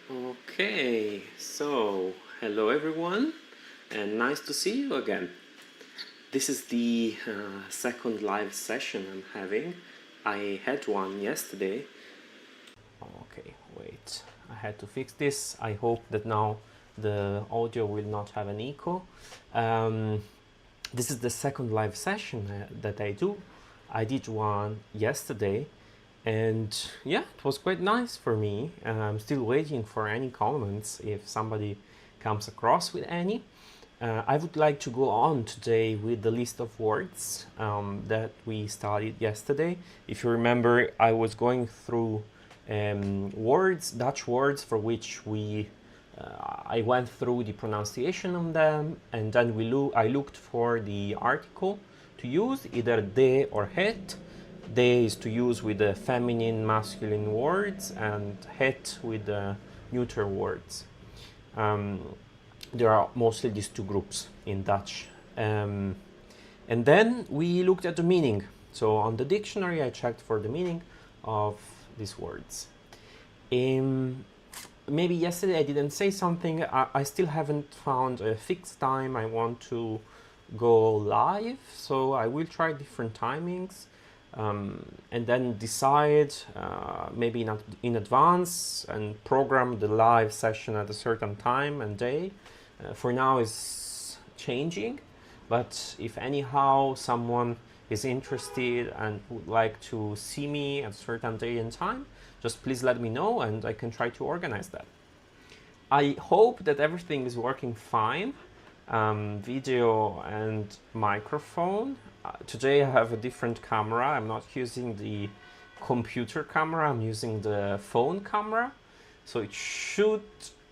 Okay, so hello everyone, and nice to see you again. This is the second live session I'm having. I had one yesterday. Okay, wait, I had to fix this. I hope that now the audio will not have an echo. This is the second live session that I do. I did one yesterday, and yeah, it was quite nice for me. I'm still waiting for any comments if somebody comes across with any. I would like to go on today with the list of words that we studied yesterday. If you remember, I was going through words, Dutch words, for which I went through the pronunciation of them, and then I looked for the article to use, either de or het. De is to use with the feminine, masculine words, and het with the neuter words. There are mostly these two groups in Dutch. And then we looked at the meaning. So on the dictionary, I checked for the meaning of these words. Maybe yesterday I didn't say something. I still haven't found a fixed time I want to go live, so I will try different timings and then decide maybe in advance and program the live session at a certain time and day. For now it's changing, but if anyhow someone is interested and would like to see me at a certain day and time, just please let me know and I can try to organize that. I hope that everything is working fine, video and microphone. Today I have a different camera. I'm not using the computer camera, I'm using the phone camera. So it should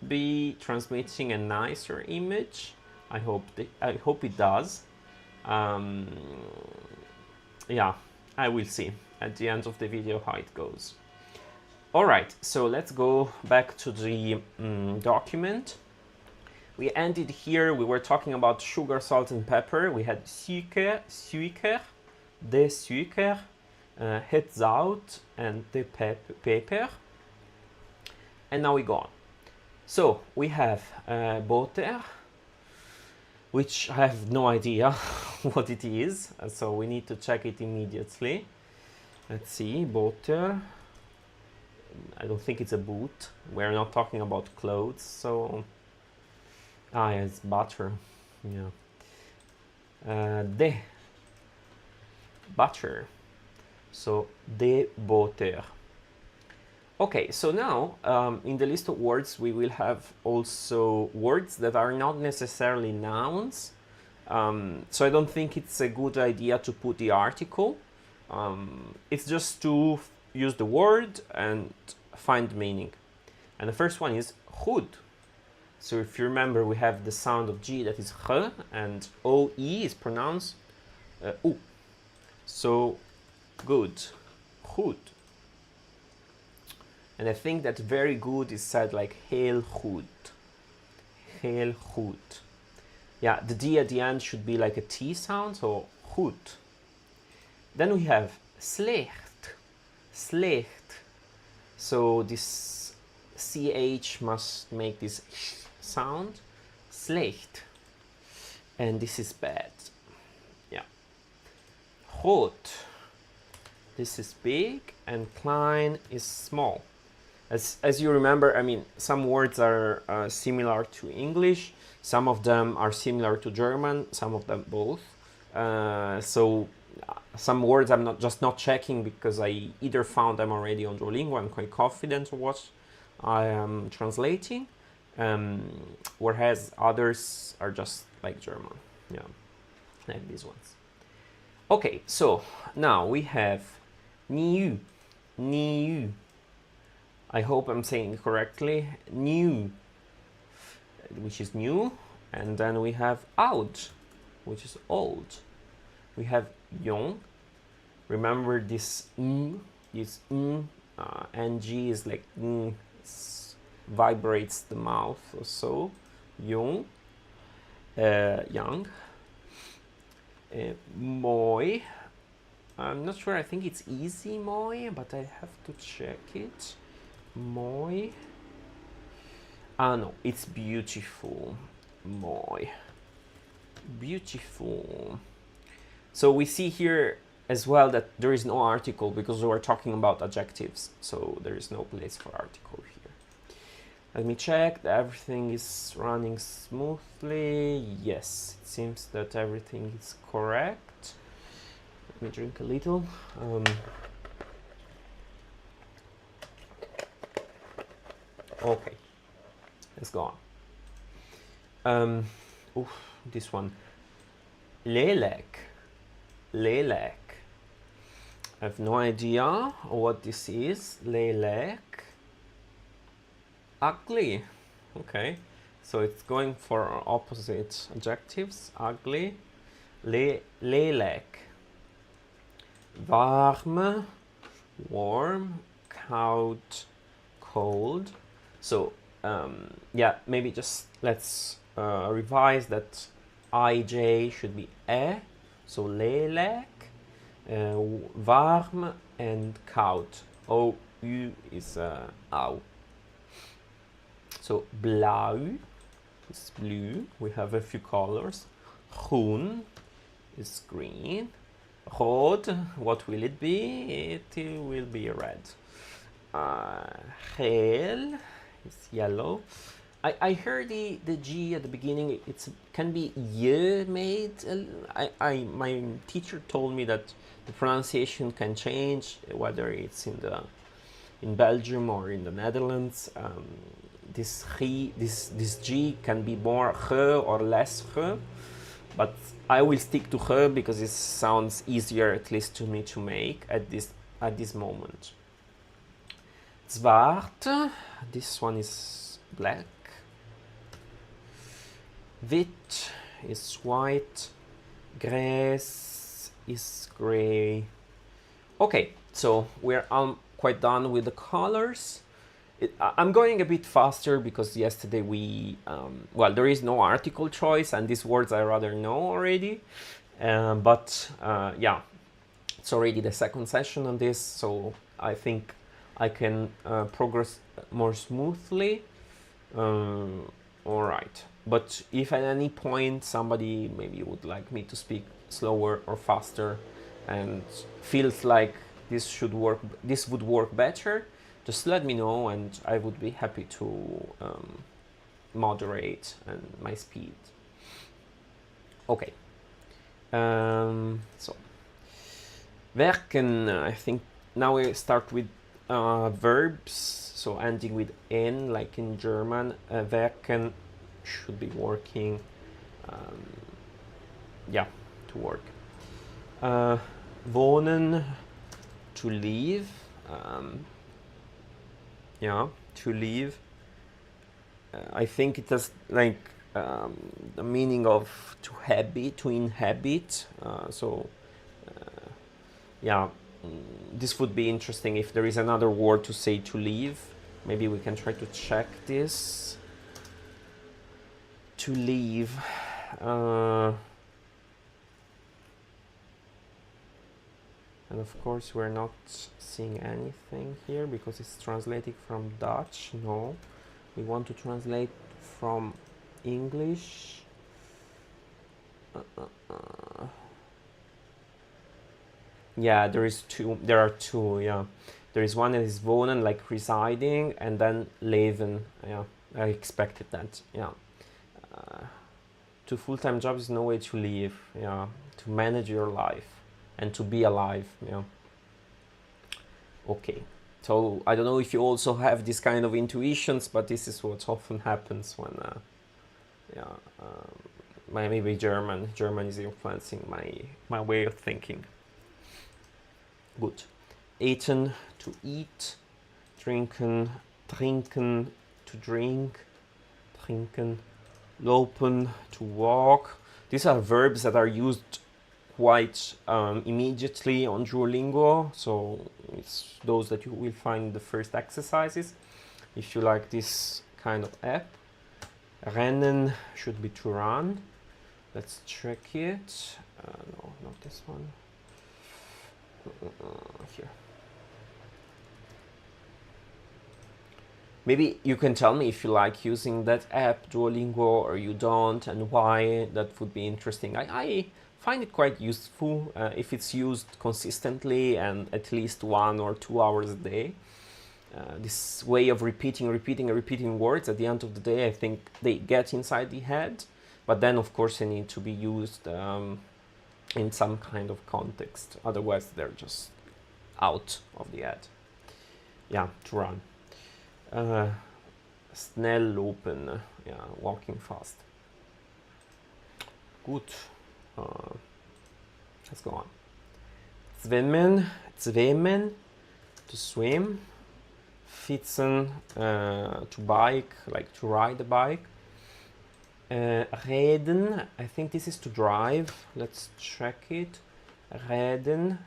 be transmitting a nicer image. I hope it does. Yeah, I will see at the end of the video how it goes. All right, so let's go back to the document. We ended here, we were talking about sugar, salt and pepper. We had suiker, de suiker, het zout and de peper. And now we go on. So we have boter, which I have no idea what it is, so we need to check it immediately. Let's see, boter. I don't think it's a boot. We're not talking about clothes, so yeah, it's butter. Yeah. De butter. So de boter. Okay, so now in the list of words we will have also words that are not necessarily nouns. So I don't think it's a good idea to put the article. It's just to use the word and find meaning. And the first one is goed. So if you remember, we have the sound of G that is G, and OE is pronounced U. So good, goed. And I think that very good is said like heel goed. Heel goed. Yeah, the D at the end should be like a T sound, so goed. Then we have slecht. Slecht. So this CH must make this sound. Slecht. And this is bad. Yeah. Groot. This is big and klein is small. As you remember, I mean, some words are similar to English, some of them are similar to German, some of them both. So some words I'm not checking because I either found them already on Duolingo, I'm quite confident of what I am translating, whereas others are just like German, yeah, like these ones. Okay, so now we have new. I hope I'm saying it correctly. New, which is new, and then we have oud, which is old. We have jong. Remember this this ng is like vibrates the mouth or so. Jong, young. Mooi. I'm not sure. I think it's easy mooi, but I have to check it. Mooi. Ah no, it's beautiful. Mooi. Beautiful. So we see here as well that there is no article because we're talking about adjectives. So there is no place for article here. Let me check that everything is running smoothly. Yes, it seems that everything is correct. Let me drink a little. Okay, let's go on. This one. Lelek. Lelek. I have no idea what this is. Lelek. Ugly. Okay. So it's going for opposite adjectives. Ugly. Lelek. Warm. Warm. Koud. Cold. So yeah, maybe just let's revise that IJ should be e. So lelek. Warm and koud. OU is au. So blauw is blue. We have a few colors. Groen is green. Rood, what will it be? It will be red. Geel is yellow. I heard the G at the beginning. It can be y made. My teacher told me that the pronunciation can change whether it's in Belgium or in the Netherlands. This G can be more g or less g, but I will stick to g because it sounds easier, at least to me, to make at this moment. Zwart, this one is black. Wit is white. Grijs is gray. Okay, so we're quite done with the colors. I'm going a bit faster because yesterday well, there is no article choice and these words I rather know already. But yeah, it's already the second session on this, so I think I can progress more smoothly. All right. But if at any point somebody maybe would like me to speak slower or faster and feels like this would work better, just let me know and I would be happy to moderate my speed. Okay. So werken, I think now we start with verbs, so ending with n, like in German. Werken should be working. Yeah, to work. Wohnen, to live. Yeah, to live. I think it has like the meaning of to habit, to inhabit. Yeah, this would be interesting if there is another word to say to live. Maybe we can try to check this. To leave. And of course we're not seeing anything here because it's translating from Dutch. No, we want to translate from English. Yeah, there are two, yeah. There is one that is wohnen, like residing, and then leven. Yeah, I expected that, yeah. To full-time jobs is no way to live, yeah. To manage your life and to be alive, yeah. Okay, so I don't know if you also have this kind of intuitions, but this is what often happens when, maybe German is influencing my way of thinking. Good. Eten, to eat. Drinken, trinken, to drink. Trinken. Lopen, to walk. These are verbs that are used quite immediately on Duolingo, so it's those that you will find in the first exercises if you like this kind of app. Rennen should be to run. Let's check it. No, not this one. Here. Maybe you can tell me if you like using that app, Duolingo, or you don't, and why. That would be interesting. I find it quite useful if it's used consistently and at least 1 or 2 hours a day. This way of repeating words, at the end of the day, I think they get inside the head, but then of course they need to be used in some kind of context. Otherwise they're just out of the head. Yeah, to run. Snell lopen, yeah, walking fast. Gut. Let's go on. Zwemmen, to swim. Fietsen, to bike, like to ride a bike. Rijden, I think this is to drive. Let's check it. Rijden.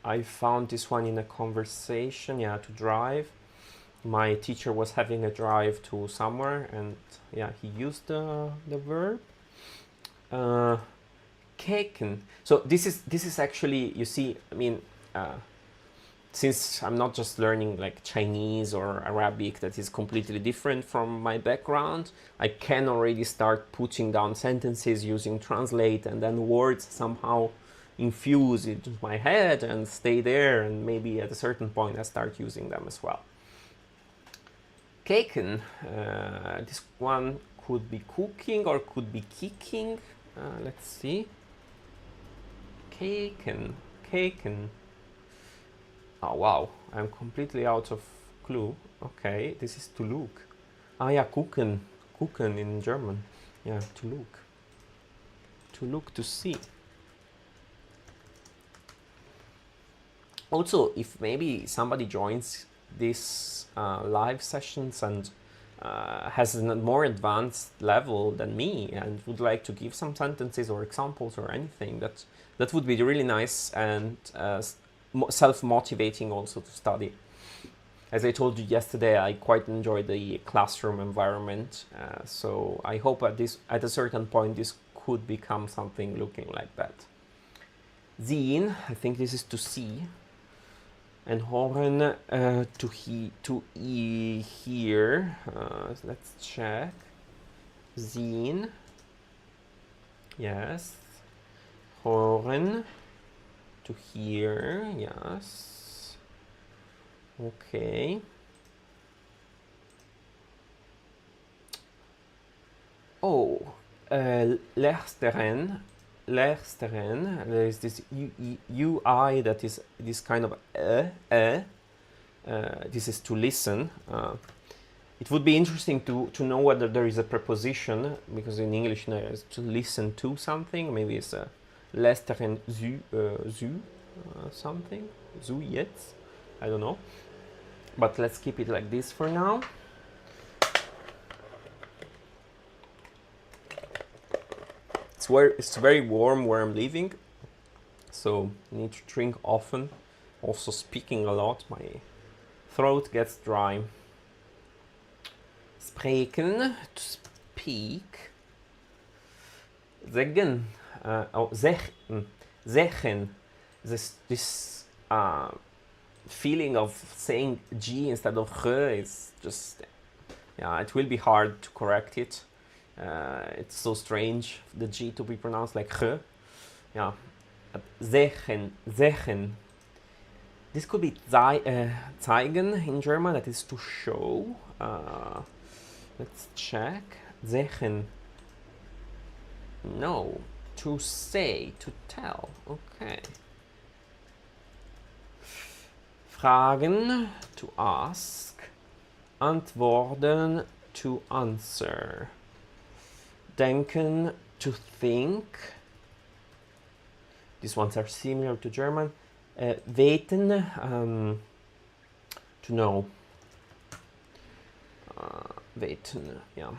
I found this one in a conversation. Yeah, to drive. My teacher was having a drive to somewhere, and yeah, he used the verb. Keken. So this is actually, you see, I mean, since I'm not just learning like Chinese or Arabic that is completely different from my background, I can already start putting down sentences using translate, and then words somehow infuse into my head and stay there, and maybe at a certain point I start using them as well. Keken, this one could be cooking or could be kicking. Let's see. Keken. Oh wow, I'm completely out of clue. Okay, this is to look. Ah yeah, gucken in German. Yeah, to look, to see. Also, if maybe somebody joins these live sessions and has a more advanced level than me and would like to give some sentences or examples or anything, that would be really nice and self-motivating also to study. As I told you yesterday, I quite enjoy the classroom environment, so I hope at a certain point this could become something looking like that. Zien, I think this is to see, and horen, to hear. Let's check. Zien, yes. Horen, to hear, yes. Okay. Oh, luisteren. There is this UI that is this kind of this is to listen. It would be interesting to know whether there is a preposition, because in English there is to listen to something. Maybe it's a luisteren zu something. Zu jetzt. I don't know. But let's keep it like this for now. It's very warm where I'm living, so I need to drink often. Also speaking a lot, my throat gets dry. Spreken, to speak. Zeggen, zeggen. This feeling of saying G instead of G is just, yeah, it will be hard to correct it. It's so strange, the G to be pronounced like G. Yeah. Zeggen. This could be zeigen in German, that is to show. Let's check. Zeggen. No. To say, to tell. Okay. Fragen, to ask. Antworten, to answer. Denken, to think. These ones are similar to German. Weten, to know. Weten, yeah.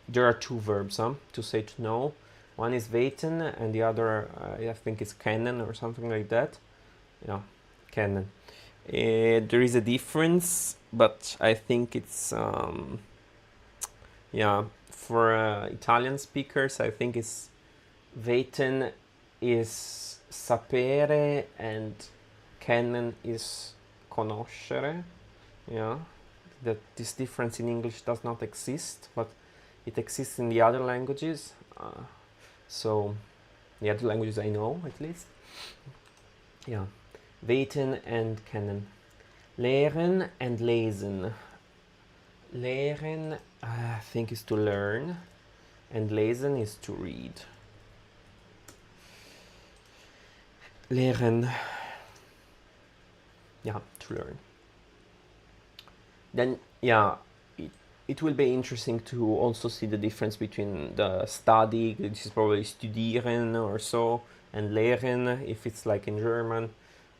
There are two verbs, to say to know. One is weten, and the other, I think, is kennen or something like that. Yeah, kennen. There is a difference, but I think it's, yeah, for Italian speakers, I think it's weten is sapere and kennen is conoscere. Yeah, that this difference in English does not exist, but it exists in the other languages. So the other languages I know, at least. Yeah, weten and kennen. Leren and lesen. Leren, I think, is to learn, and lesen is to read. Leren, yeah, to learn. Then, yeah, it will be interesting to also see the difference between the study, which is probably studieren or so, and lehren, if it's like in German.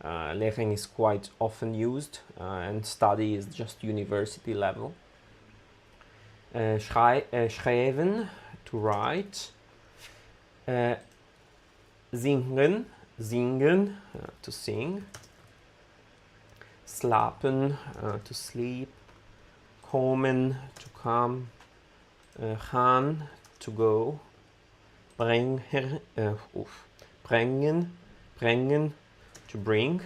Lehren is quite often used, and study is just university level. Schreiben, to write. Singen, to sing. Slapen, to sleep. Komen, to come. Gaan, to go. Brengen, to bring.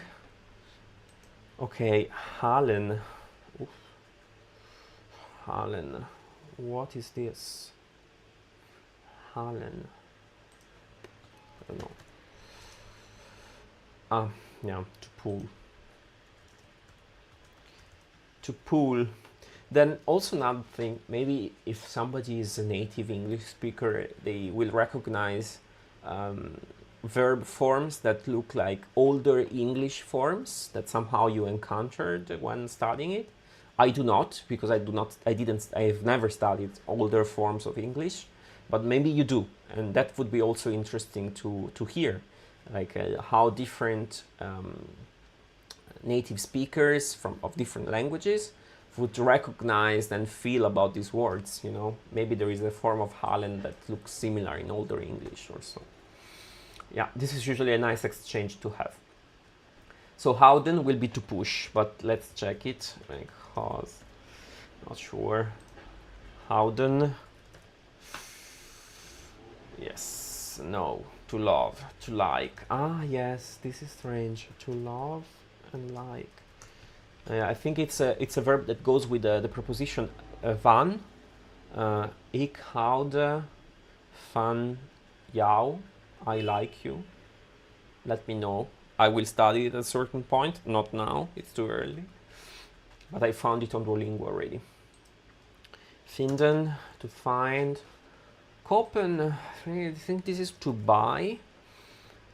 Okay, halen. Halen. What is this? Halen. I don't know. Yeah, to pull. To pull. Then also another thing, maybe if somebody is a native English speaker, they will recognize verb forms that look like older English forms that somehow you encountered when studying it. I do not, because I have never studied older forms of English, but maybe you do, and that would be also interesting to hear, like how different native speakers of different languages would recognize and feel about these words. You know, maybe there is a form of halen that looks similar in older English or so. Yeah, this is usually a nice exchange to have. So houden will be to push, but let's check it because not sure. Houden. Yes, no, to love, to like. Ah, yes, this is strange. To love and like. I think it's a verb that goes with the preposition van. Ik houde van jou. I like you. Let me know. I will study it at a certain point. Not now. It's too early. But I found it on Duolingo already. Finden, to find. Kopen, I think this is to buy.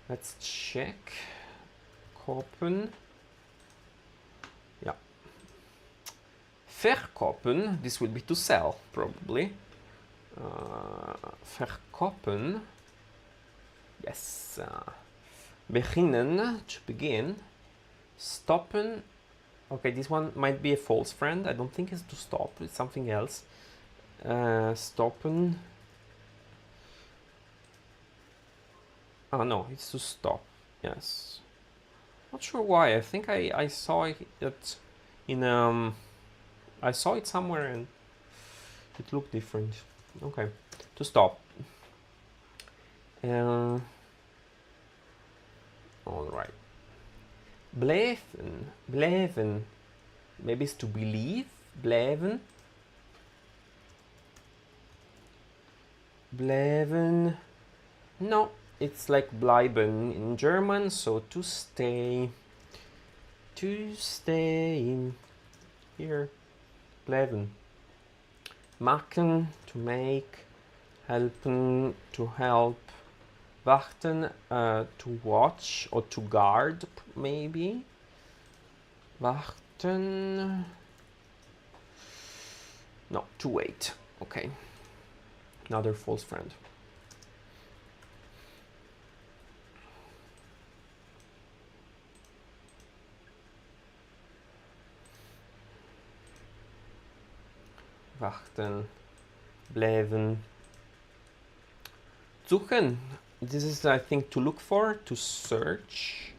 Let's check. Kopen. Yeah. Verkopen, this will be to sell, probably. Verkopen. Yes. Beginnen, to begin. Stoppen. Okay, this one might be a false friend. I don't think it's to stop. It's something else. Stoppen. Oh no, it's to stop. Yes. Not sure why. I think I saw it in I saw it somewhere and it looked different. Okay, to stop. All right. Blijven. Maybe it's to believe. Blijven. Blijven. No, it's like bleiben in German, so to stay. To stay. Here. Blijven. Maken, to make. Helpen, to help. Wachten, to watch or to guard, maybe. Wachten. No, to wait. Okay. Another false friend. Wachten. Blijven. Suchen. This is, I think, to look for, to search,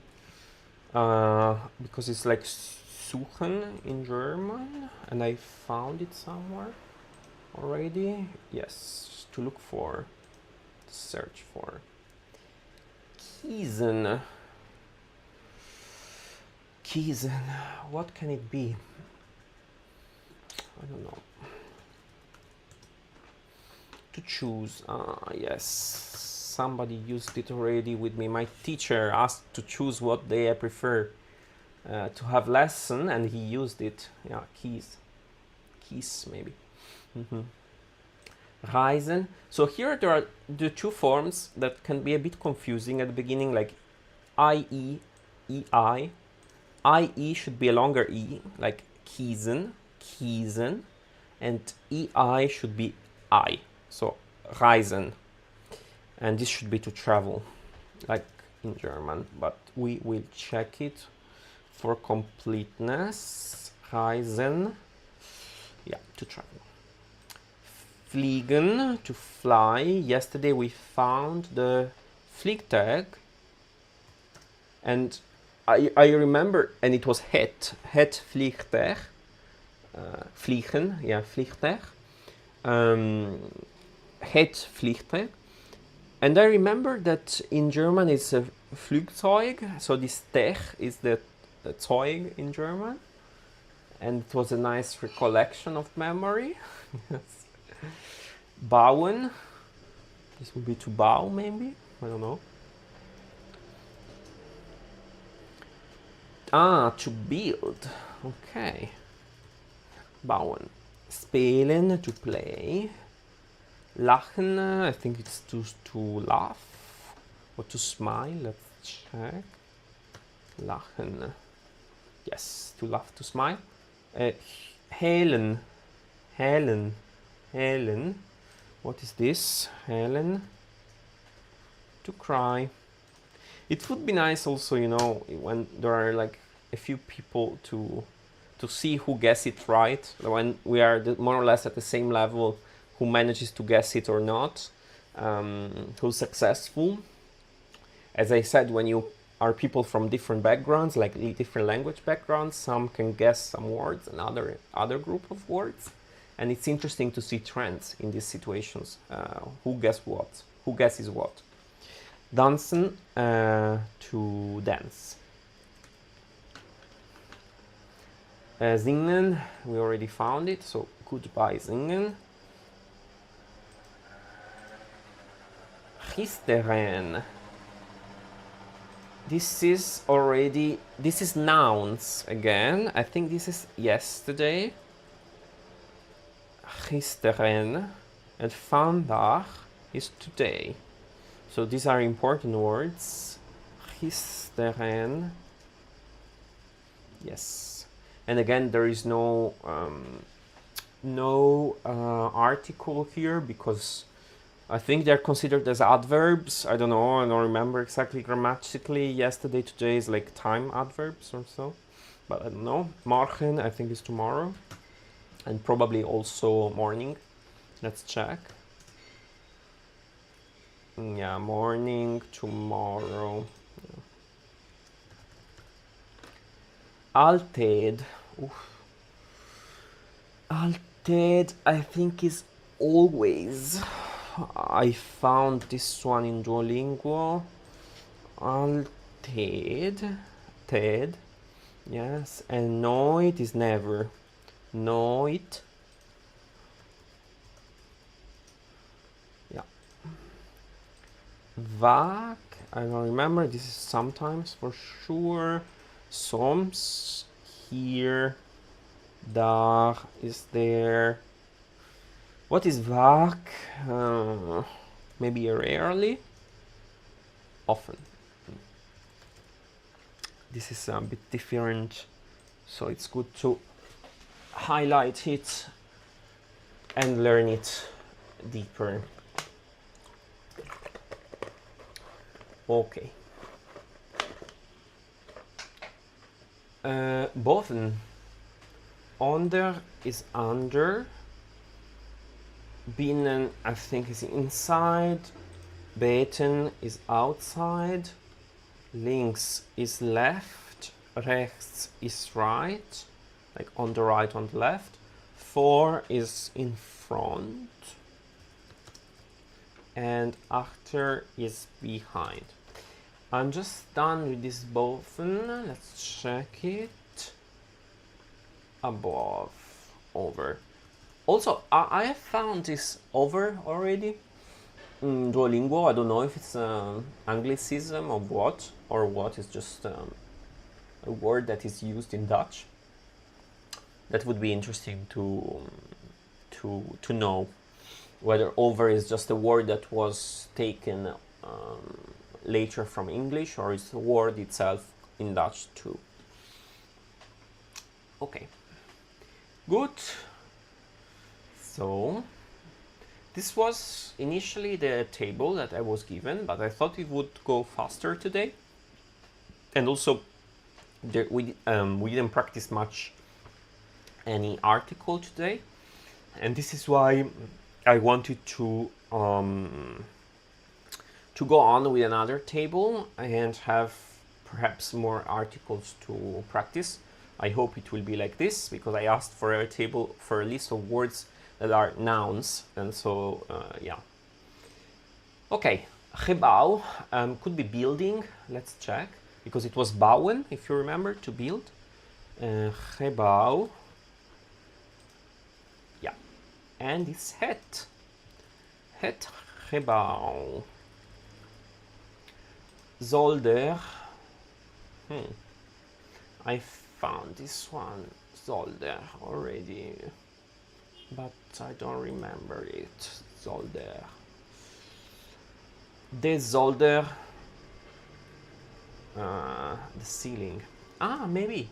because it's like suchen in German, and I found it somewhere already. Yes, to look for, to search for. Kiezen. Kiesen. What can it be? I don't know. To choose. Yes. Somebody used it already with me. My teacher asked to choose what day I prefer to have lesson, and he used it. Yeah, keys. Keys, maybe. Reisen. So here there are the two forms that can be a bit confusing at the beginning, like IE, EI. IE should be a longer E, like kiesen, kiesen, and EI should be I, so reisen. And this should be to travel, like in German, but we will check it for completeness. Reisen, yeah, to travel. Fliegen, to fly. Yesterday we found the Fliegtag, and I remember, and it was het Vliegtuig, vliegen, yeah, Vliegtuig, het Vliegtuig, and I remember that in German it's a Flugzeug, so this Tech is the Zeug in German, and it was a nice recollection of memory. Bauen, this would be to bow, maybe, I don't know. To build. Okay. Bauen. Spelen, to play. Lachen, I think it's to laugh or to smile. Let's check. Lachen. Yes, to laugh, to smile. Helen. Helen. Helen. What is this? Helen. To cry. It would be nice also, you know, when there are like a few people to see who gets it right, when we are more or less at the same level, who manages to guess it or not, who's successful. As I said, when you are people from different backgrounds, like different language backgrounds, some can guess some words, another group of words, and it's interesting to see trends in these situations. Who guesses what. Dansen, to dance. Singen, we already found it, so goodbye singen. Gisteren. This is nouns again. I think this is yesterday. Gisteren. And vandaag is today. So these are important words. Gisteren. Yes. And again, there is no article here because I think they're considered as adverbs. I don't know. I don't remember exactly grammatically. Yesterday, today is like time adverbs or so. But I don't know. Morgen, I think, is tomorrow. And probably also morning. Let's check. Yeah, morning, tomorrow. Yeah. Altijd. Altijd, I think, is always. I found this one in Duolingo. Altijd. Ted. Yes. And nooit is never. Nooit. Vaak, I don't remember, this is sometimes for sure. Soms, here, daar, is there. What is vaak? Maybe rarely, often. This is a bit different, so it's good to highlight it and learn it deeper. Okay. Boven. Onder is under. Binnen, I think, is inside. Buiten is outside. Links is left. Rechts is right. Like on the right, on the left. Voor is in front. And achter is behind. I'm just done with this button. Let's check it. Above, over. Also, I have found this over already in Duolingo. I don't know if it's Anglicism or what is just a word that is used in Dutch. That would be interesting to know whether over is just a word that was taken later from English, or is the word itself in Dutch too. Okay, good. So this was initially the table that I was given, but I thought it would go faster today. And also we didn't practice much any article today, and this is why I wanted to go on with another table and have perhaps more articles to practice. I hope it will be like this, because I asked for a table, for a list of words that are nouns, and so yeah. Okay, gebouw could be building. Let's check, because it was bouwen, if you remember, to build. Gebouw. Yeah, and it's het. Het gebouw. Zolder. I found this one, zolder, already, but I don't remember it. Zolder. De zolder. The ceiling. Ah, maybe.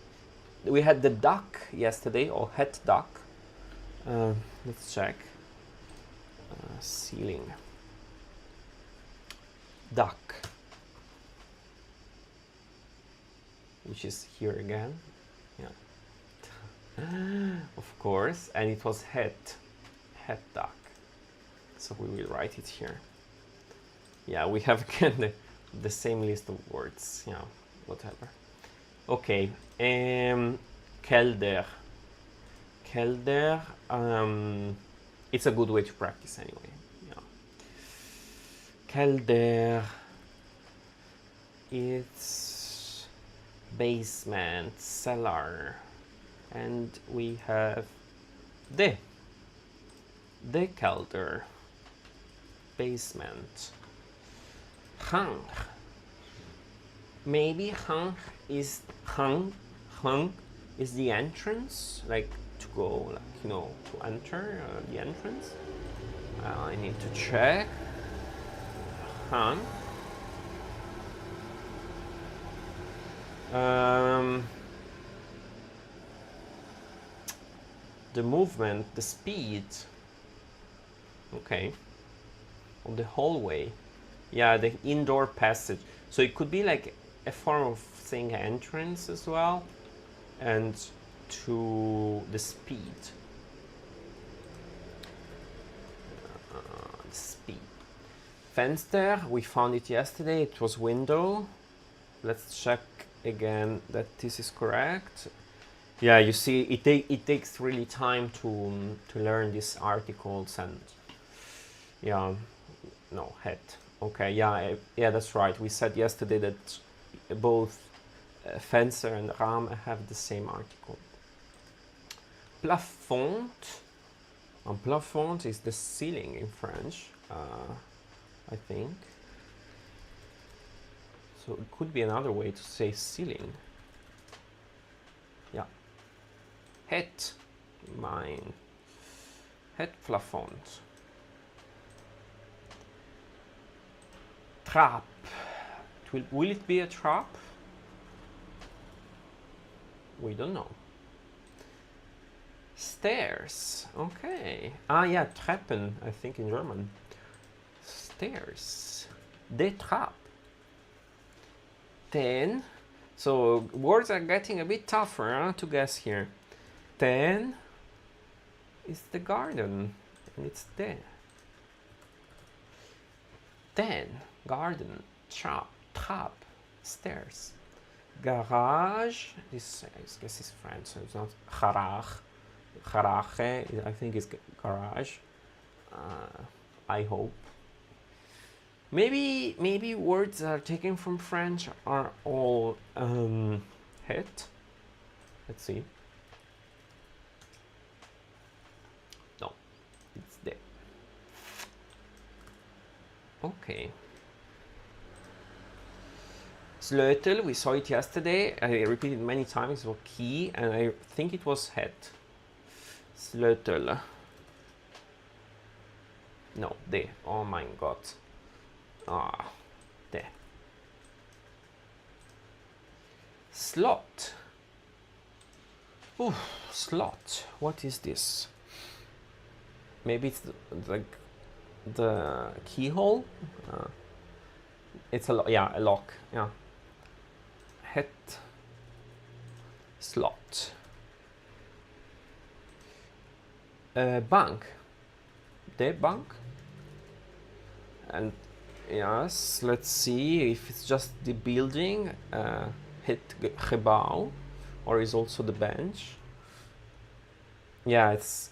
We had the dak yesterday, or het dak. Let's check. Ceiling. Dak. Which is here again. Yeah. Of course. And it was het. Het dak. So we will write it here. Yeah, we have again the same list of words. Yeah, whatever. Okay. Kelder. Kelder. It's a good way to practice anyway. Yeah. Kelder. It's basement, cellar. And we have de kelder. Basement. Hang. Maybe hang is the entrance, like to go, like, you know, to enter the entrance. I need to check. Hang. The movement, the speed. Okay. Of the hallway. Yeah, the indoor passage. So it could be like a form of saying entrance as well, and to the speed. Speed. Fenster, we found it yesterday, it was window. Let's check again that this is correct. Yeah, you see, it takes really time to learn these articles, and yeah, no, het. Okay, yeah, that's right. We said yesterday that both fencer and raam have the same article. Plafond. And plafond is the ceiling in French, I think. So it could be another way to say ceiling. Yeah. Het, mine. Het plafond. Trap. Will it be a trap? We don't know. Stairs. Okay. Ah, yeah, Treppen, I think in German. Stairs. De trap. 10. So words are getting a bit tougher to guess here. 10 is the garden, and it's there. 10. Garden, trap, stairs. Garage, this I guess is French, so it's not garage. Garage, I think is garage. I hope. Maybe words that are taken from French are all het. Let's see. No, it's de. Okay. Sleutel, we saw it yesterday. I repeated many times. It was key, and I think it was het. Sleutel. No, de. Oh my god. Ah, de. Slot. Ooh, slot. What is this? Maybe it's the keyhole. It's a lock. Yeah. Het. Slot. Bank. De bank. And yes, let's see if it's just the building. Het gebouw, or is also the bench. Yeah, it's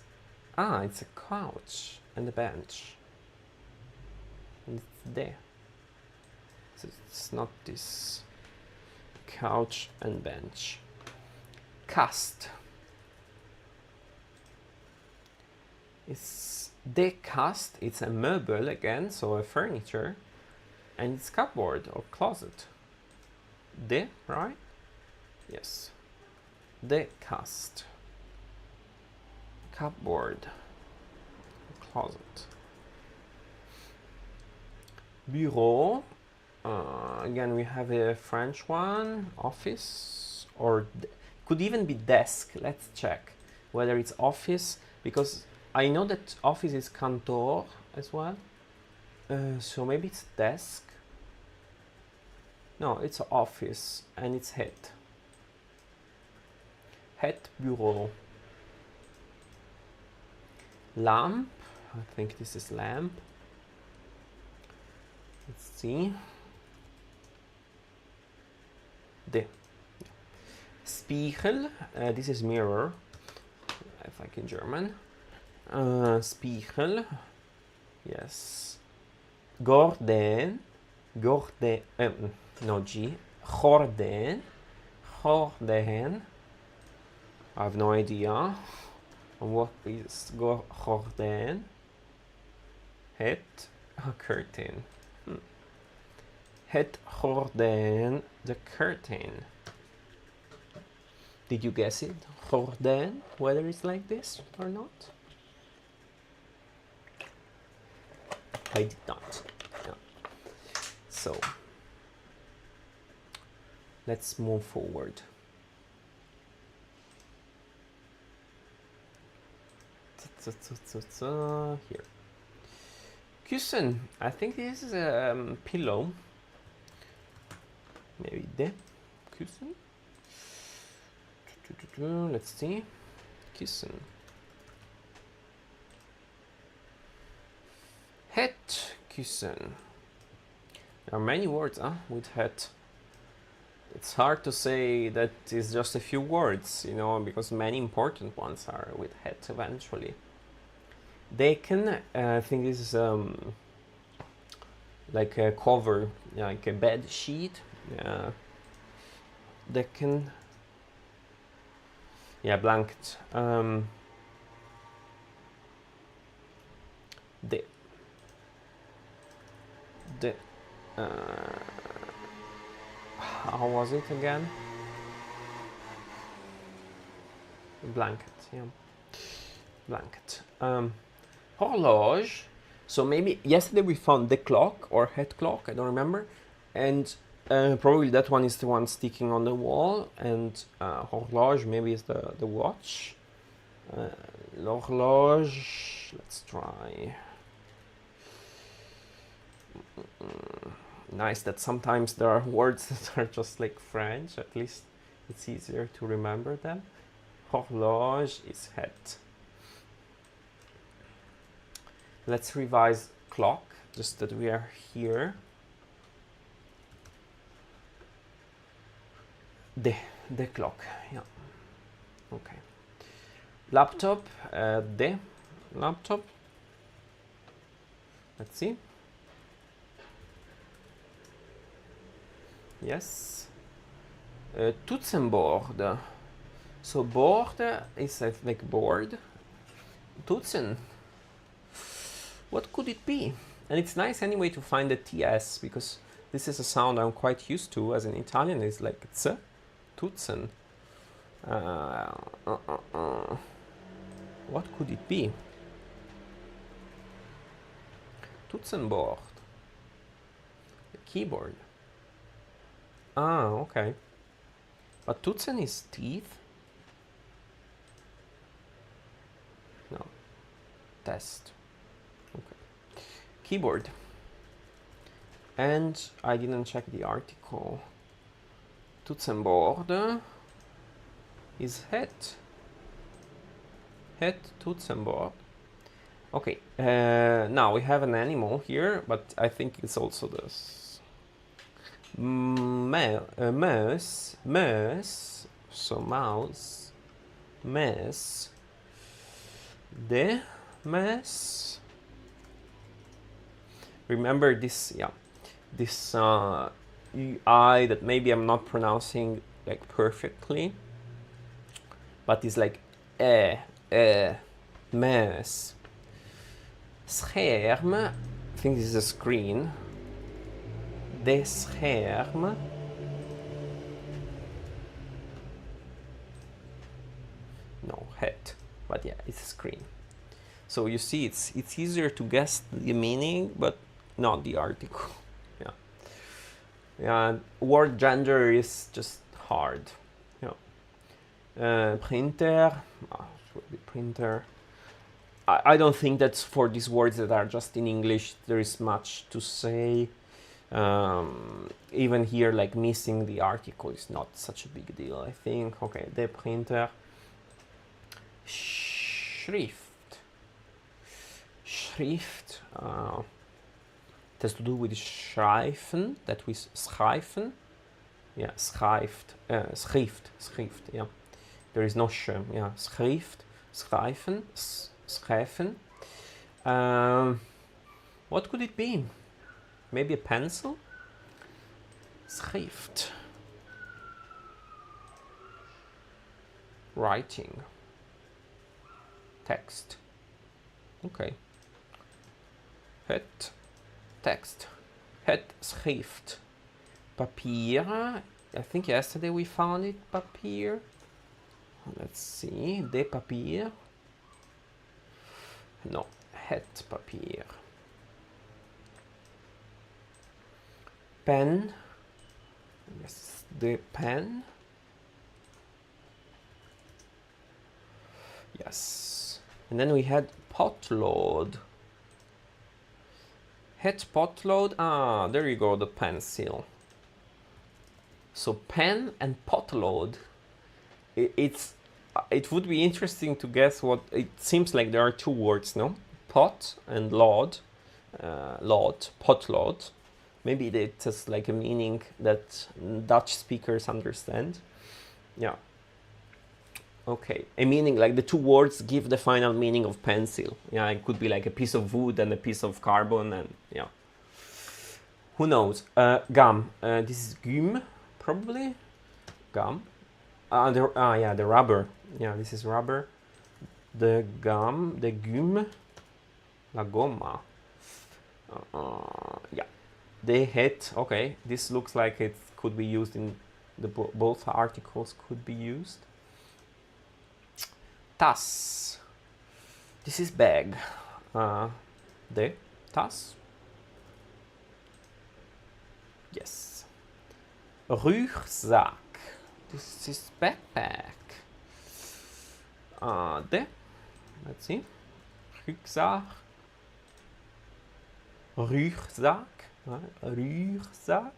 a couch and a bench. And it's there. So it's not this couch and bench. Kast. It's the cast. It's a meuble again, so a furniture, and it's cupboard or closet. The, right? Yes. The cast. Cupboard. Closet. Bureau. Again, we have a French one. Office, or could even be desk. Let's check whether it's office, because I know that office is kantoor as well. So maybe it's desk. No, it's office, and it's het. Het bureau. Lamp. I think this is lamp. Let's see. De. Spiegel. This is mirror, if like in German. Spiegel. Yes. Gordijn. Gordijn. No G. Gordijn. Gordijn. I have no idea. What is gordijn? Het. A curtain. Het gordijn. The curtain. Did you guess it? Gordijn? Whether it's like this or not? I did not. Yeah. So let's move forward. Here. Kussen. I think this is a pillow. Maybe the kussen. Let's see. Kussen. Het kussen. There are many words with het. It's hard to say that it's just a few words, because many important ones are with het eventually. Deken, I think this is like a cover, like a bed sheet. Deken. Yeah, blanket. How was it again? Blanket, yeah. Blanket. Horloge. So maybe yesterday we found the clock or head clock, I don't remember. And probably that one is the one sticking on the wall. And horloge maybe is the watch. L'horloge, let's try. Nice that sometimes there are words that are just like French, at least it's easier to remember them. Horloge is head. Let's revise clock, just that we are here. The clock, yeah. Okay. Laptop, the laptop. Let's see. Yes. Toetsenbord. So board is like board. Toetsen. What could it be? And it's nice anyway to find the TS, because this is a sound I'm quite used to as an Italian. It's like ts, toetsen. What could it be? Toetsenbord. The keyboard. Ah, okay. But toetsen is teeth? No. Test. Okay. Keyboard. And I didn't check the article. Toetsenbord is head. Head Toetsenbord. Okay, now we have an animal here, but I think it's also this. Mouse, so mouse, mouse, the mouse. Remember this, yeah, this I that maybe I'm not pronouncing like perfectly, but it's like mouse. Scherm, I think this is a screen. De scherm. No, head, but yeah, it's a screen. So you see, it's easier to guess the meaning, but not the article. Yeah. Yeah. Word gender is just hard. Yeah. Printer. Should be printer. I don't think that for these words that are just in English there is much to say. Even here, like missing the article is not such a big deal, I think. Okay, the printer. Schrift. Schrift. It has to do with schrijven. That was schrijven. Yeah, schrijft. Schrift. Yeah. There is no sh. Yeah, schrift. Schrijven. Schrijven. What could it be? Maybe a pencil? Schrift. Writing. Text. Okay. Het. Text. Het schrift. Papier. I think yesterday we found it. Papier. Let's see. De papier. No. Het papier. Pen. Yes, the pen. Yes. And then we had potlood. Het potlood. Ah, there you go, the pencil. So pen and potload. It would be interesting to guess what it seems like. There are two words, no? Pot and load. Potload. Maybe it's just like a meaning that Dutch speakers understand. Yeah. Okay. A meaning like the two words give the final meaning of pencil. Yeah, it could be like a piece of wood and a piece of carbon, and yeah. Who knows? Gum. This is gum, probably. Gum. Yeah, the rubber. Yeah, this is rubber. The gum, the gum, la gomma. Yeah. The het. Okay, this looks like it could be used in the both articles could be used. Tas. This is bag. The tas. Yes. Rugzak. This is backpack. Let's see. Rugzak. Rugzak. Rugzak.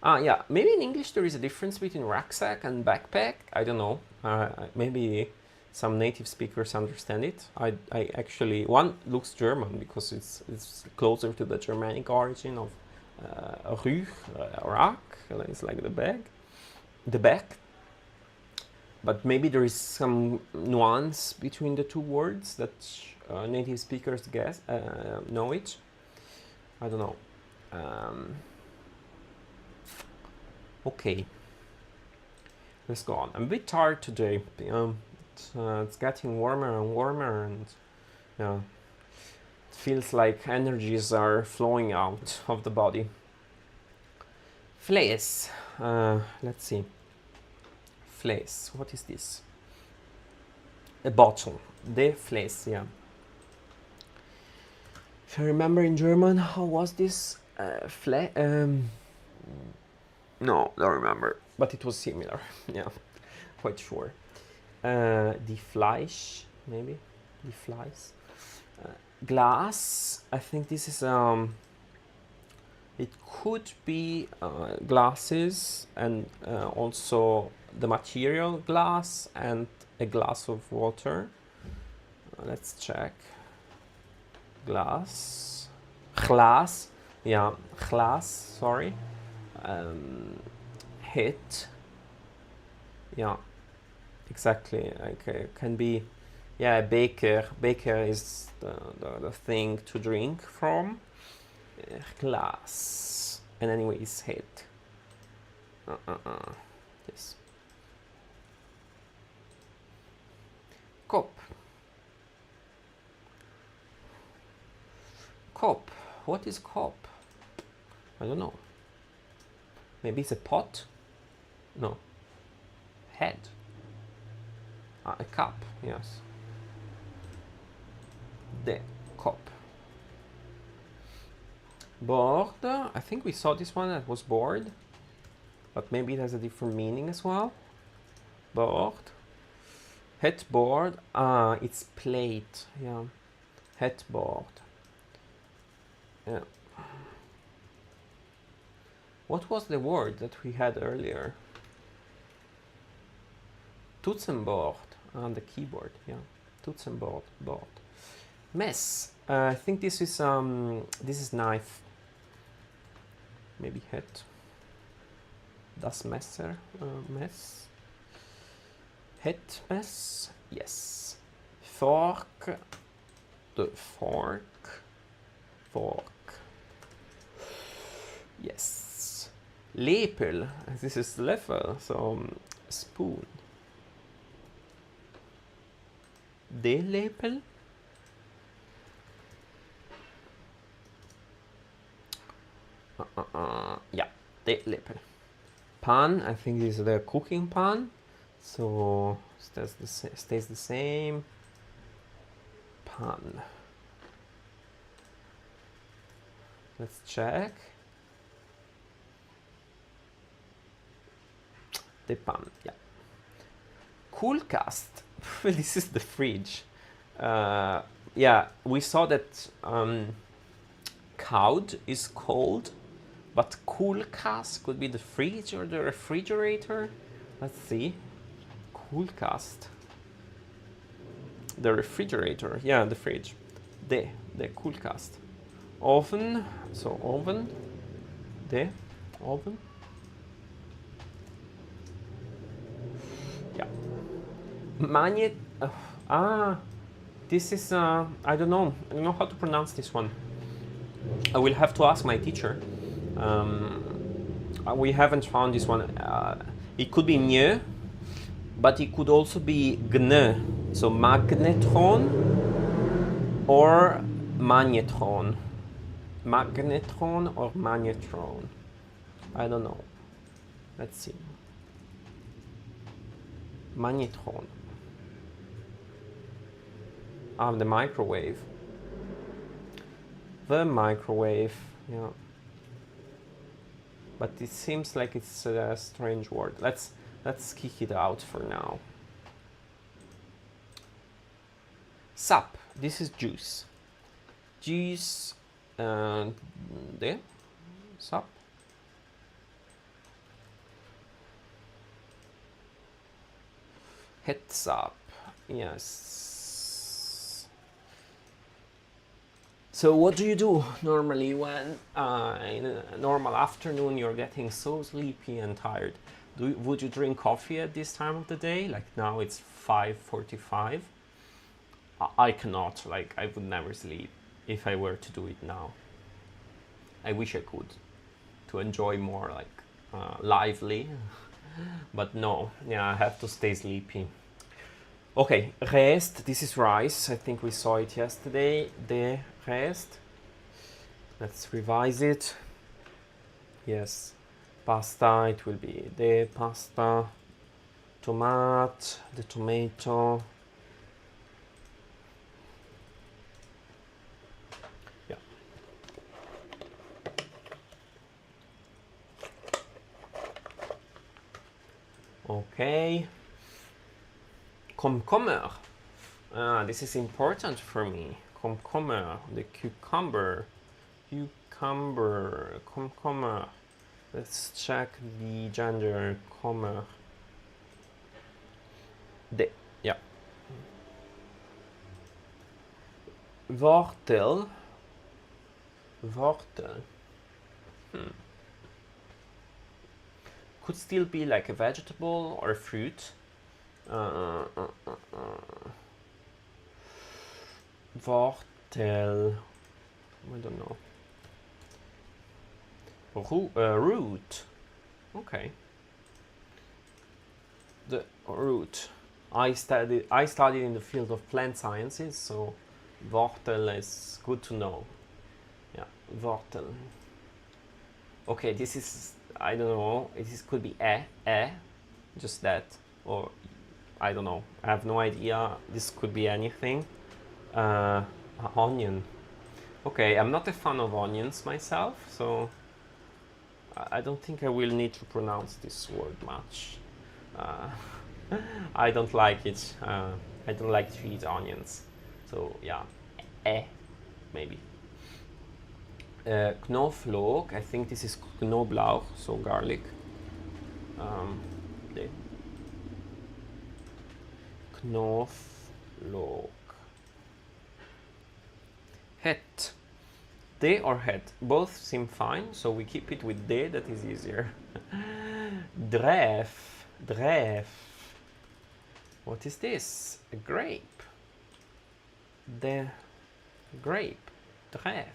Yeah, maybe in English there is a difference between rucksack and backpack. I don't know. Maybe some native speakers understand it. I actually, one looks German because it's closer to the Germanic origin of rack. It's like the bag, the back. But maybe there is some nuance between the two words that native speakers know it. I don't know. Okay, let's go on. I'm a bit tired today. It's getting warmer and warmer, and yeah, it feels like energies are flowing out of the body. Fles. Let's see. Fles. What is this? A bottle. De Fles, yeah. If I remember in German, how was this? No, don't remember. But it was similar. Yeah, quite sure. Die Fleisch, maybe. Die Fleisch. Glass. I think this is it could be glasses and also the material glass and a glass of water. Let's check. Glass. Yeah, glass, sorry. Hit. Yeah, exactly. Like can be, yeah, a baker. Baker is the thing to drink from. Glass. And anyways, hit. Yes. Cup. Cup. What is cup? I don't know. Maybe it's a pot? No. Head. A cup, yes. The cup. Board. I think we saw this one that was board. But maybe it has a different meaning as well. Board. Headboard. It's plate. Yeah. Headboard. Yeah. What was the word that we had earlier? Toetsenbord on the keyboard. Yeah. Toetsenbord. Board. Mess. I think this is knife. Maybe head. Das Messer. Mess. Head mess. Yes. Fork. The fork. Fork. Yes. Lepel. This is Löffel, so spoon. De Lepel. Yeah, de Lepel. Pan. I think this is the cooking pan, so stays the same. Pan. Let's check. The pan, yeah. Koelkast. This is the fridge. Yeah, we saw that cold is cold, but Koelkast could be the fridge or the refrigerator. Let's see. Koelkast. The refrigerator. Yeah, the fridge. The Koelkast. Oven. So oven. The oven. Yeah. Magnet. This is I don't know how to pronounce this one. I will have to ask my teacher. We haven't found this one. It could be mieux, but it could also be gne. So magnetron or magnetron. Magnetron or magnetron. I don't know. Let's see. Magnetron. The microwave. The microwave, yeah. But it seems like it's a strange word. Let's kick it out for now. Sap. This is juice. Juice. There. Sap. Heads up. Yes. So what do you do normally when in a normal afternoon you're getting so sleepy and tired? Would you drink coffee at this time of the day? Like now it's 5:45. I cannot. Like I would never sleep if I were to do it now. I wish I could to enjoy more like lively, but no, yeah, I have to stay sleepy. Okay, rest, this is rice. I think we saw it yesterday. De rest. Let's revise it. Yes, pasta, it will be de pasta. Tomate, the tomato. Yeah. Okay. Cucumber. This is important for me. Cucumber, the cucumber. Cucumber. Let's check the gender. Commer. De. Yeah. Wortel. Wortel. Could still be like a vegetable or a fruit. Wortel. I don't know. Root. Okay. The root. I studied in the field of plant sciences, so Wortel is good to know. Yeah, Wortel. Okay, this is, I don't know, this could be just that, or I don't know, I have no idea, this could be anything. Onion. Okay, I'm not a fan of onions myself, so I don't think I will need to pronounce this word much. I don't like it. I don't like to eat onions. So yeah, maybe. Knoflook, I think this is Knoblauch, so garlic. Knoflook. Het. De or het, both seem fine, so we keep it with de, that is easier. Dref. What is this? A grape. The grape. Dref.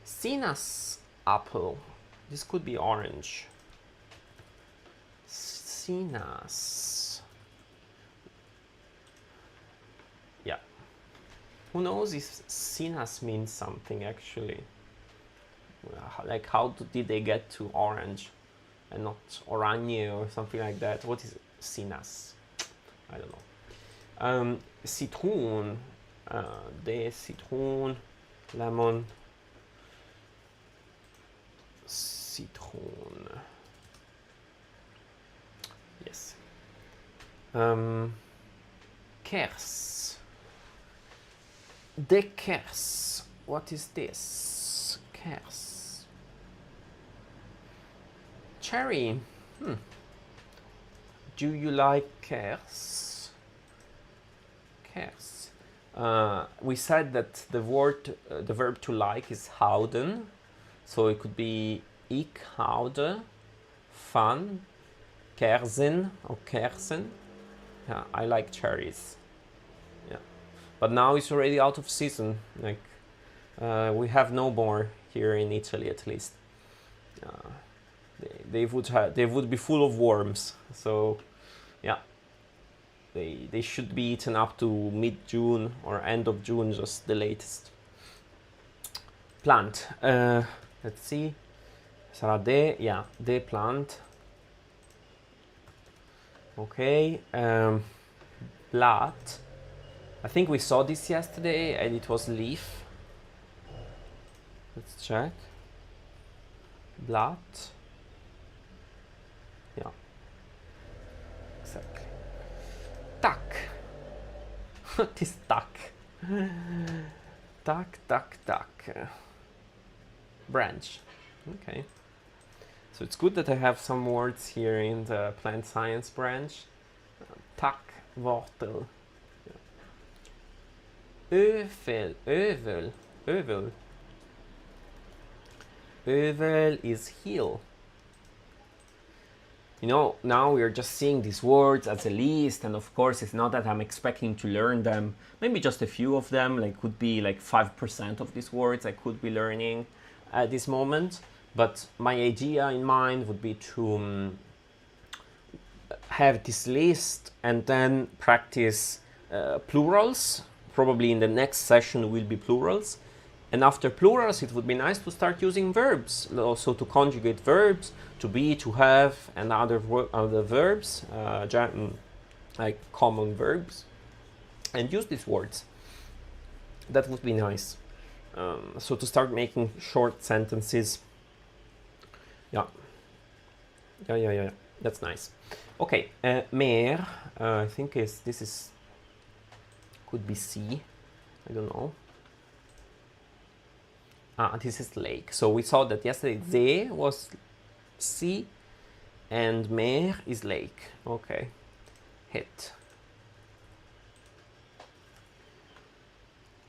Sinas apple. This could be orange. Sinas. Yeah. Who knows if sinas means something actually? Like how did they get to orange and not oranje or something like that? What is sinas? I don't know. Citron. De citron. Lemon. Citron. Yes. Kers. De kers. What is this? Kers. Cherry. Do you like kers? Kers. We said that the verb to like is houden. So it could be ik houde van kersen or kersen. Yeah, I like cherries. Yeah, but now it's already out of season. Like we have no more here in Italy, at least. They would be full of worms. So yeah, they should be eaten up to mid-June or end of June, just the latest. Plant. Let's see. Sarà de, yeah, de plant. Okay. Blatt. I think we saw this yesterday and it was leaf. Let's check. Blatt. Yeah. Exactly. Tack. What is tack? Tack. Branch. Okay. So it's good that I have some words here in the plant science branch. Tack, wortel. Övel. Övel is heel. You know, now we're just seeing these words as a list, and of course it's not that I'm expecting to learn them. Maybe just a few of them, like could be like 5% of these words I could be learning. at this moment, but my idea in mind would be to have this list and then practice plurals. Probably in the next session will be plurals. And after plurals, it would be nice to start using verbs, also to conjugate verbs, to be, to have, and other verbs, like common verbs, and use these words. That would be nice. So to start making short sentences. Yeah. That's nice. Okay, mer, I think this could be sea. I don't know. This is lake. So we saw that yesterday See was sea and Meer is lake. Okay. Het.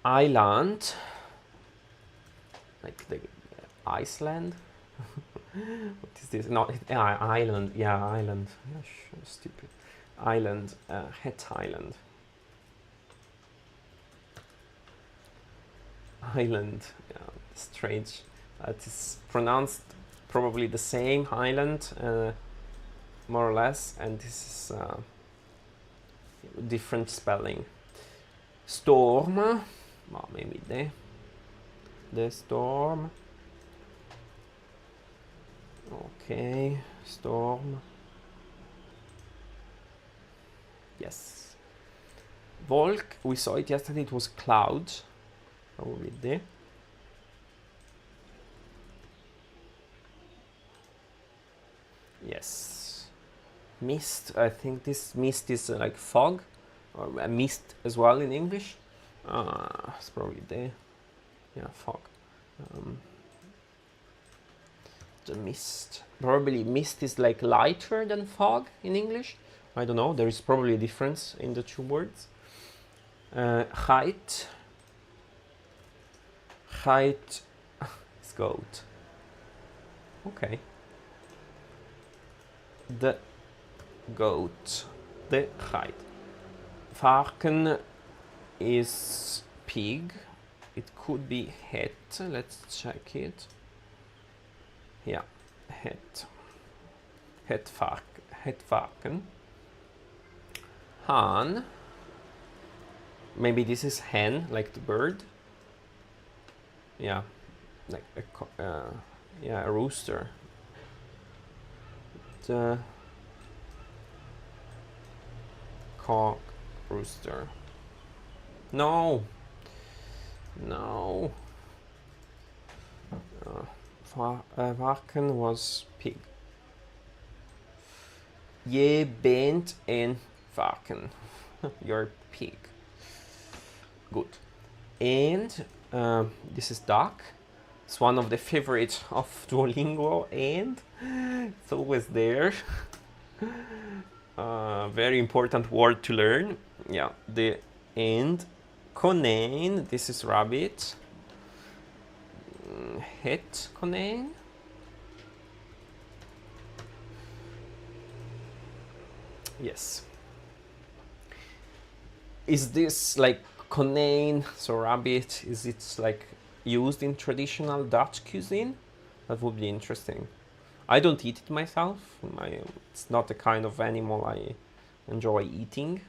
Island. Like the Iceland. What is this? No, island. Yeah, island. Stupid. Island. Het Island. Island. Yeah, strange. It is pronounced probably the same island, more or less, and this is different spelling. Storm. Well, maybe the storm. Okay, storm. Yes. Wolk, we saw it yesterday, it was cloud. Probably there. Yes. Mist, I think this mist is like fog, or a mist as well in English. It's probably there. Yeah, fog. The mist. Probably mist is like lighter than fog in English. I don't know, there is probably a difference in the two words. Height. Height is goat. Okay. The goat. The height. Varken is pig. It could be het. Let's check it. Yeah, het. Het varken. Haan. Maybe this is hen, like the bird. Yeah, like a rooster. The cock rooster. No. Varken was pig. Je bent een varken. You're a pig. Good. And this is duck. It's one of the favorites of Duolingo, and it's always there. Very important word to learn. Yeah, the and. Konijn, this is rabbit. Het konijn. Yes. Is this like konijn, so rabbit, is it like used in traditional Dutch cuisine? That would be interesting. I don't eat it myself. It's not the kind of animal I enjoy eating.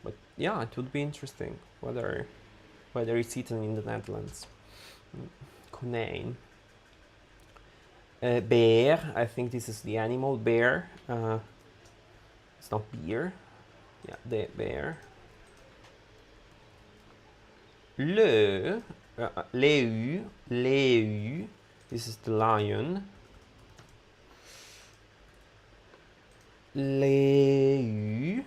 But yeah, it would be interesting whether it's eaten in the Netherlands. Konijn. Bear, I think this is the animal, bear. It's not beer. Yeah, the bear. Leeuw, this is the lion. Leeuw.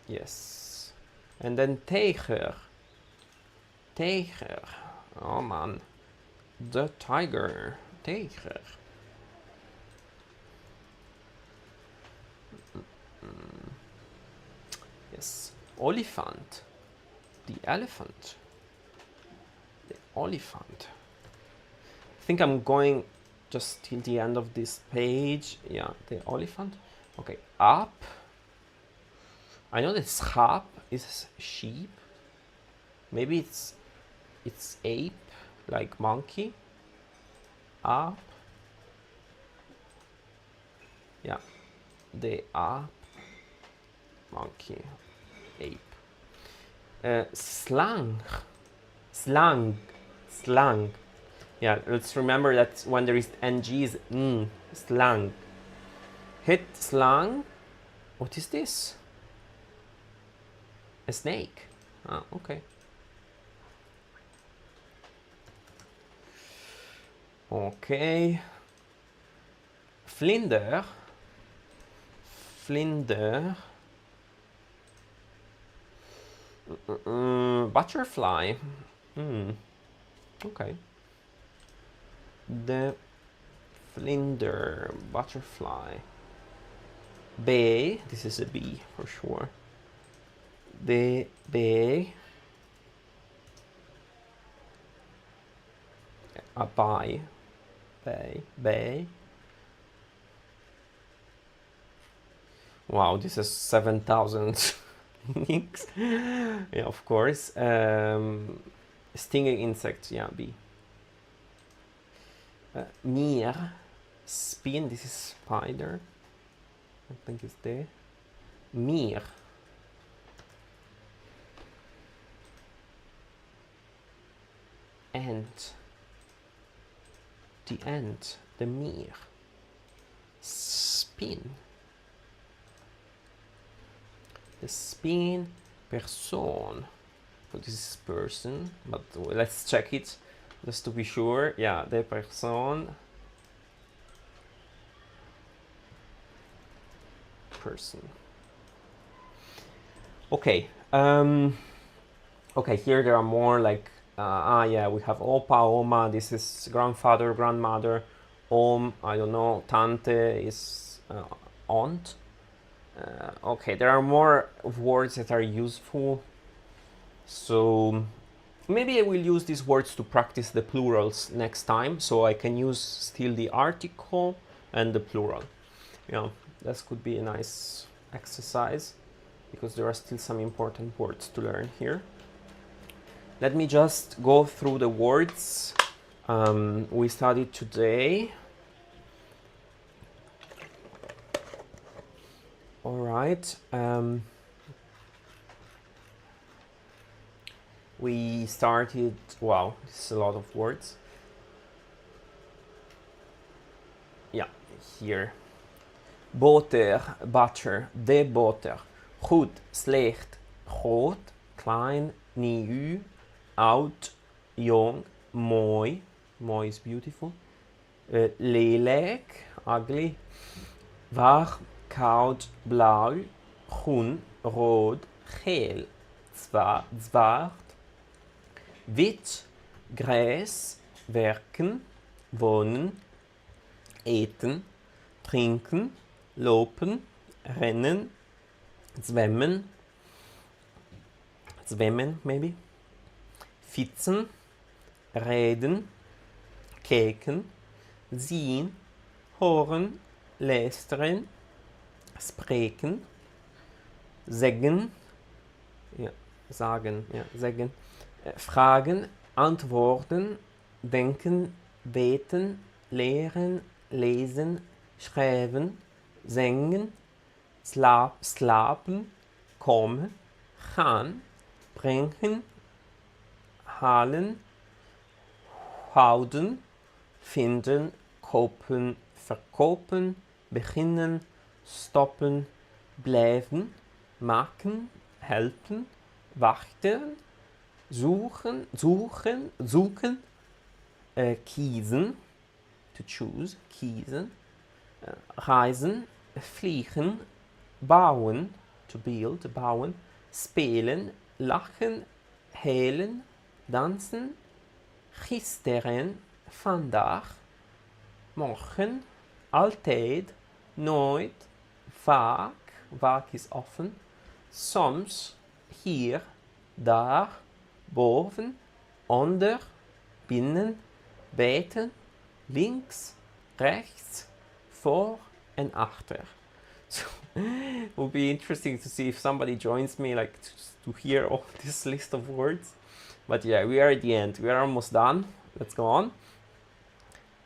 Yes. And then tijger. Tijger. Oh man. The tiger. Tijger. Yes. Olifant. The elephant. The elephant. I think I'm going just till the end of this page. Yeah, the elephant. Okay, up. I know that schaap is sheep. Maybe it's ape, like monkey, ape, yeah, the ape, monkey, ape. Slang, slang. Yeah, let's remember that when there is ng is slang. Hit slang. What is this? A snake. Ah, okay. Okay. Vlinder. Vlinder. Butterfly. Okay. The vlinder, butterfly. Bee, this is a bee for sure. The bee. A bee. Bee. Wow, this is 7,000 links. Yeah, of course. Stinging insects, yeah, bee. Mier, spin, this is spider. I think it's there. Mier. Ant. The ant, the mier. Spin. The spin, person. So this is person, but let's check it just to be sure. Yeah, the person. Person. Okay. Okay, here there are more like yeah, we have opa, oma, this is grandfather, grandmother, I don't know, tante is aunt. Okay, there are more words that are useful, so maybe I will use these words to practice the plurals next time, so I can use still the article and the plural. Yeah, this could be a nice exercise because there are still some important words to learn here. Let me just go through the words we studied today. All right. We started, wow, this is a lot of words. Yeah, here. Boter, butter, de boter. Goed, slecht, groot, klein, nieuw, oud, jong, mooi. Mooi is beautiful. Lelijk, ugly. Warm, koud, blauw, groen, rood, geel, zwart. Wit, grijs, werken, wonen, eten, drinken, lopen, rennen, zwemmen, maybe, fietsen, rijden, kijken, zien, horen, luisteren, spreken, zeggen, ja, sagen, ja, zeggen, vragen, antwoorden, denken, weten, leren, lezen, schrijven, zingen, slapen, komen, gaan, brengen, halen, houden, vinden, kopen, verkopen, beginnen, stoppen, blijven, maken, helpen, wachten, zoeken, kiezen, to choose, kiezen, reizen, vliegen, bouwen, to build, bouwen, spelen, lachen, huilen, dansen, gisteren, vandaag, morgen, altijd, nooit, vaak is often, soms, hier, daar, boven, onder, binnen, buiten, links, rechts, voor and achter. So it will be interesting to see if somebody joins me, like to hear all this list of words. But yeah, we are at the end. We are almost done. Let's go on.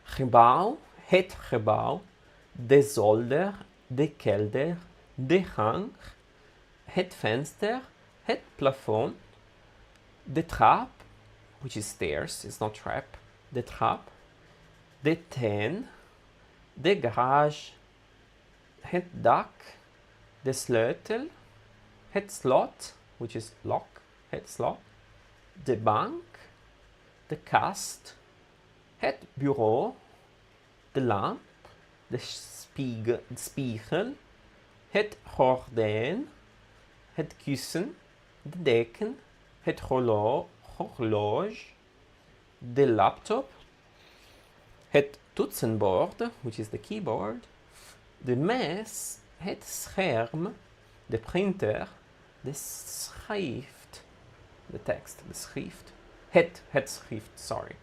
Gebouw, het gebouw, de zolder, de kelder, de gang, het venster, het plafond, de trap, which is stairs, it's not trap, de trap, de tuin, de garage, het dak, de sleutel, het slot, which is lock, het slot, de bank, de kast, het bureau, de lamp, de spiegel, het gordijn, het kussen, de deken, het horloge, de laptop, het toetsenbord, which is the keyboard, de mes, het scherm, de printer, de schrift, de tekst, de schrift, het schrift, sorry,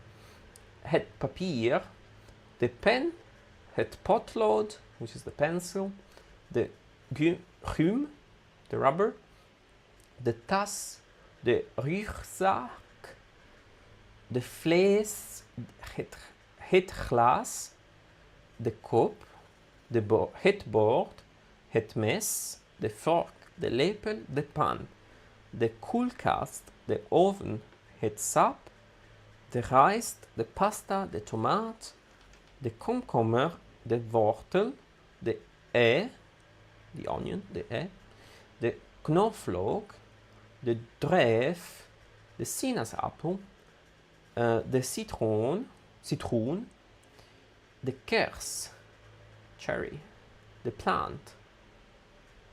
het papier, de pen, het potlood, which is the pencil, de gum, the rubber, de tas, de rugzak, de vlees, het glas, de kop, het bord, het mes, de vork, de lepel, de pan, de koelkast, de oven, het sap, de rijst, de pasta, de tomaat, de komkommer, de wortel, de ei, the onion, de ei, de knoflook, de druif, de sinaasappel, de citroen, de kers, cherry, de plant,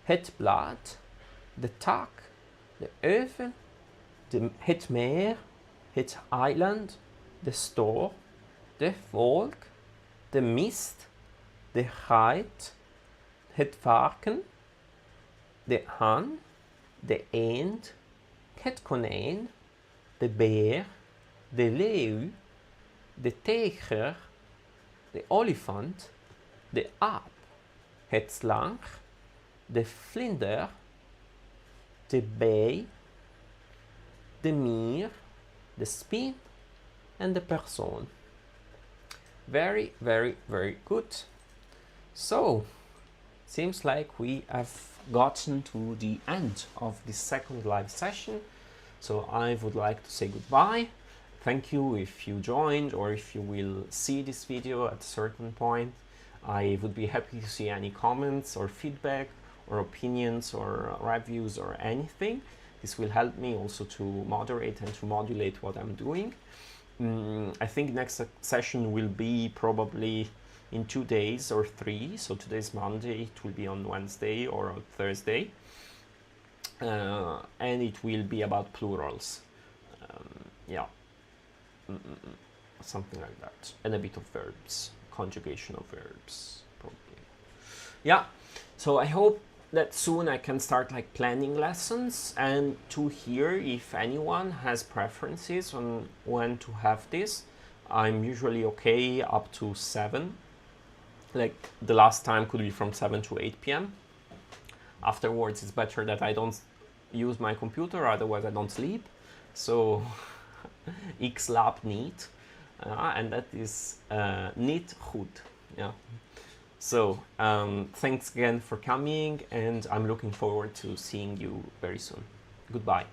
het blad, de tak, de euvel, het meer, het eiland, de stoor, de volk, de mist, de geit, het varken, de haan, de eend, het konijn, de beer, de leeuw, de tijger, de olifant, de aap, het slang, de vlinder, de bij, de mier, de spin en de persoon. Very, very, very good. So, seems like we have gotten to the end of this second live session. So I would like to say goodbye. Thank you if you joined or if you will see this video at a certain point. I would be happy to see any comments or feedback or opinions or reviews or anything. This will help me also to moderate and to modulate what I'm doing. I think next session will be probably in 2 days or 3. So today's Monday, it will be on Wednesday or on Thursday. And it will be about plurals. Yeah. Something like that. And a bit of verbs. Conjugation of verbs, probably. Yeah. So I hope that soon I can start like planning lessons and to hear if anyone has preferences on when to have this. I'm usually okay up to 7. Like the last time could be from 7 to 8 p.m. Afterwards, it's better that I don't use my computer, otherwise I don't sleep. So ik slaap niet, and that is niet goed. Yeah. So thanks again for coming, and I'm looking forward to seeing you very soon. Goodbye.